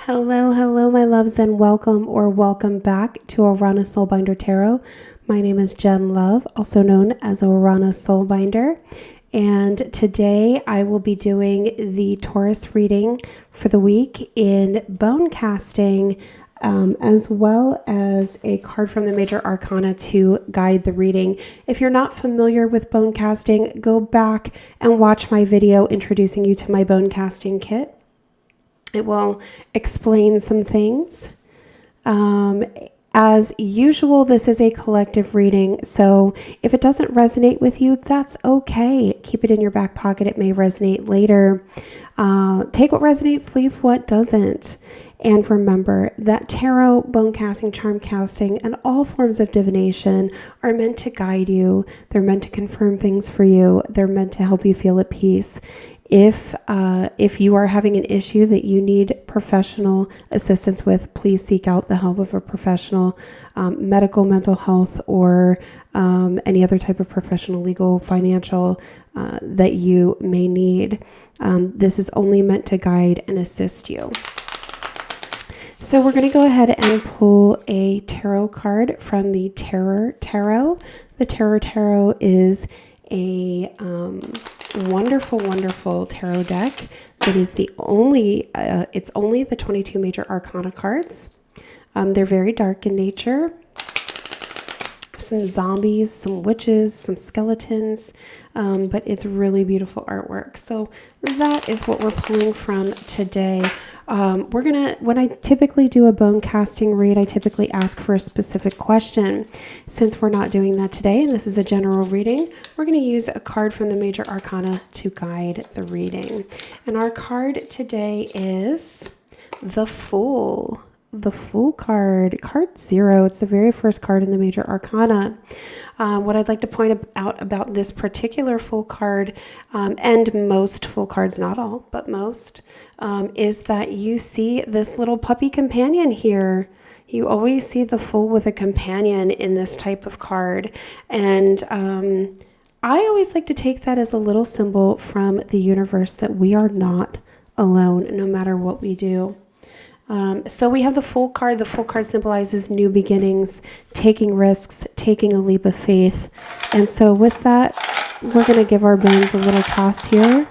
Hello, my loves, and welcome back to Arcana Soulbinder Tarot. My name is Jen Love, also known as Arcana Soulbinder, and today I will be doing the Taurus reading for the week in Bonecasting, as well as a card from the Major Arcana to guide the reading. If you're not familiar with Bonecasting, go back and watch my video introducing you to my Bonecasting kit. It will explain some things. As usual, this is a collective reading, so if it doesn't resonate with you, that's okay. Keep it in your back pocket. It may resonate later. Take what resonates, leave what doesn't. And remember that tarot, bone casting, charm casting, and all forms of divination are meant to guide you. They're meant to confirm things for you. They're meant to help you feel at peace. If you are having an issue that you need professional assistance with, please seek out the help of a professional, medical, mental health, or any other type of professional, legal, financial that you may need. This is only meant to guide and assist you. So we're going to go ahead and pull a tarot card from the Terror Tarot. The Terror Tarot is a wonderful tarot deck that is it's only the 22 major arcana cards. They're very dark in nature. Some zombies, some witches, some skeletons, but it's really beautiful artwork. So that is what we're pulling from today. When I typically do a bone casting read, I typically ask for a specific question. Since we're not doing that today, and this is a general reading, we're going to use a card from the Major Arcana to guide the reading. And our card today is the Fool. The Fool card 0. It's the very first card in the Major Arcana. What I'd like to point out about this particular Fool card, and most Fool cards, not all, but most, is that you see this little puppy companion here. You always see the Fool with a companion in this type of card. And I always like to take that as a little symbol from the universe that we are not alone, no matter what we do. So we have the Fool card. The Fool card symbolizes new beginnings, taking risks, taking a leap of faith. And so with that, we're going to give our bones a little toss here.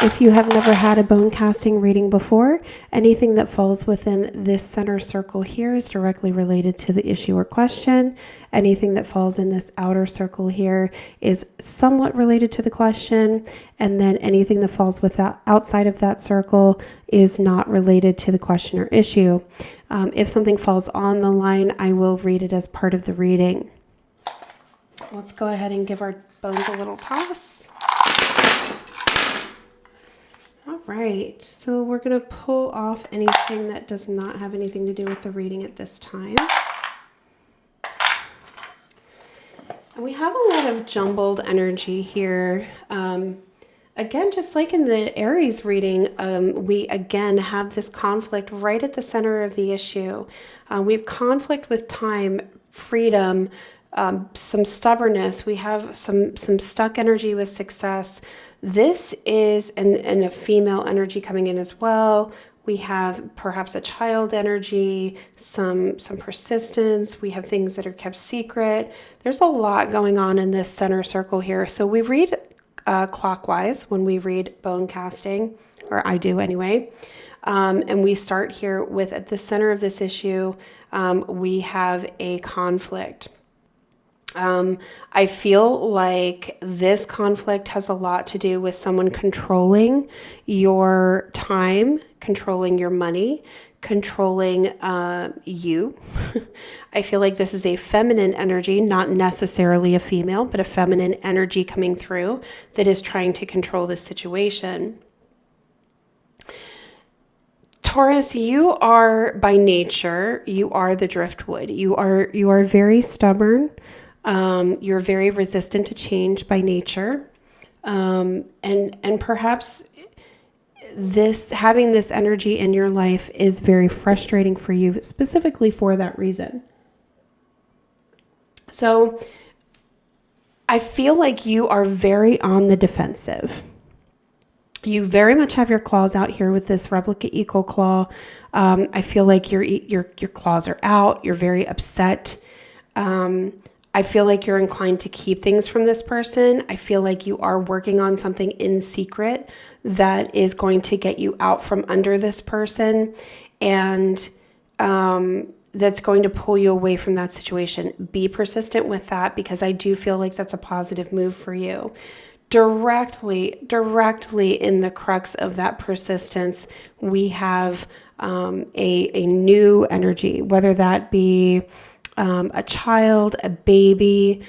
If you have never had a bone casting reading before, anything that falls within this center circle here is directly related to the issue or question. Anything that falls in this outer circle here is somewhat related to the question. And then anything that falls outside of that circle is not related to the question or issue. If something falls on the line, I will read it as part of the reading. Let's go ahead and give our bones a little toss. All right, so we're going to pull off anything that does not have anything to do with the reading at this time. And we have a lot of jumbled energy here. Again, just like in the Aries reading, we again have this conflict right at the center of the issue. We have conflict with time, freedom, some stubbornness. We have some stuck energy with success. This is and a female energy coming in as well. We have perhaps a child energy, some persistence. We have things that are kept secret. There's a lot going on in this center circle here. So we read clockwise when we read bone casting, or I do anyway. And we start here with, at the center of this issue, we have a conflict. I feel like this conflict has a lot to do with someone controlling your time, controlling your money, controlling you. I feel like this is a feminine energy, not necessarily a female, but a feminine energy coming through that is trying to control this situation. Taurus, you are by nature, you are the driftwood. You are very stubborn. You're very resistant to change by nature. And perhaps having this energy in your life is very frustrating for you, specifically for that reason. So I feel like you are very on the defensive. You very much have your claws out here with this replica eco claw. I feel like your claws are out. You're very upset. I feel like you're inclined to keep things from this person. I feel like you are working on something in secret that is going to get you out from under this person, and that's going to pull you away from that situation. Be persistent with that, because I do feel like that's a positive move for you. Directly in the crux of that persistence, we have a new energy, whether that be a child, a baby,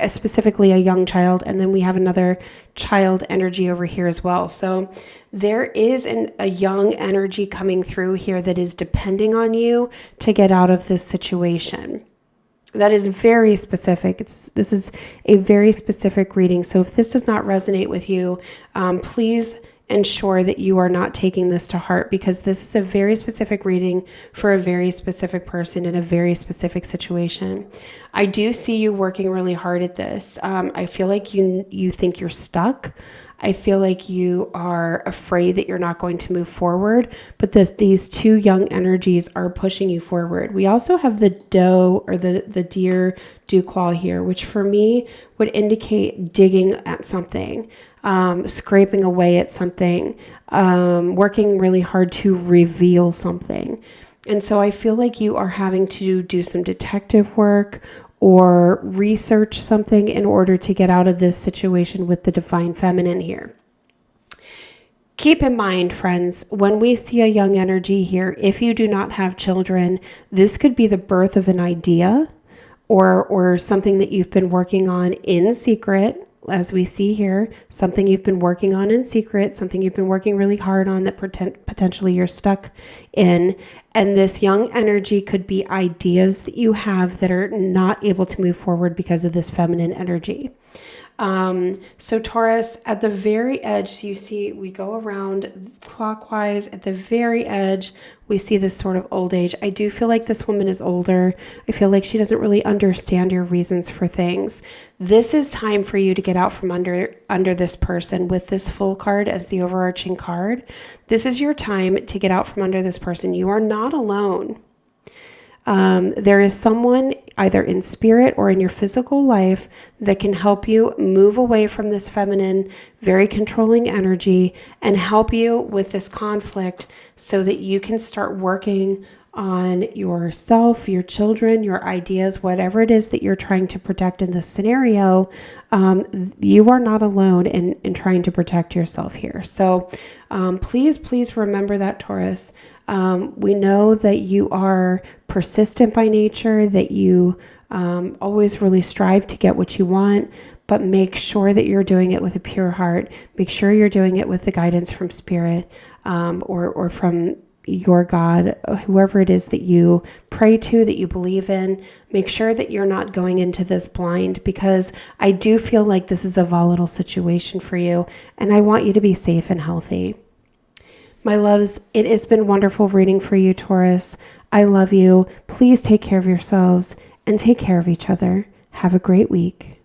specifically a young child, and then we have another child energy over here as well. So there is a young energy coming through here that is depending on you to get out of this situation. That is very specific. This is a very specific reading. So if this does not resonate with you, please ensure that you are not taking this to heart, because this is a very specific reading for a very specific person in a very specific situation. I do see you working really hard at this. I feel like you think you're stuck. I feel like you are afraid that you're not going to move forward, but these two young energies are pushing you forward. We also have the doe, or the deer dew claw here, which for me would indicate digging at something, scraping away at something, working really hard to reveal something. And so I feel like you are having to do some detective work or research something in order to get out of this situation with the divine feminine here. Keep in mind, friends, when we see a young energy here, if you do not have children, this could be the birth of an idea or something that you've been working on in secret. As we see here, something you've been working on in secret, something you've been working really hard on that potentially you're stuck in. And this young energy could be ideas that you have that are not able to move forward because of this feminine energy. So Taurus, at the very edge, so you see we go around clockwise. At the very edge, we see this sort of old age. I do feel like this woman is older. I feel like she doesn't really understand your reasons for things. This is time for you to get out from under this person with this Fool card as the overarching card. This is your time to get out from under this person. You are not alone. There is someone either in spirit or in your physical life that can help you move away from this feminine, very controlling energy and help you with this conflict so that you can start working on yourself, your children, your ideas, whatever it is that you're trying to protect in this scenario. You are not alone in trying to protect yourself here. So please remember that, Taurus. We know that you are persistent by nature, that you always really strive to get what you want, but make sure that you're doing it with a pure heart. Make sure you're doing it with the guidance from spirit or from your God, whoever it is that you pray to, that you believe in. Make sure that you're not going into this blind, because I do feel like this is a volatile situation for you, and I want you to be safe and healthy. My loves, it has been wonderful reading for you, Taurus. I love you. Please take care of yourselves and take care of each other. Have a great week.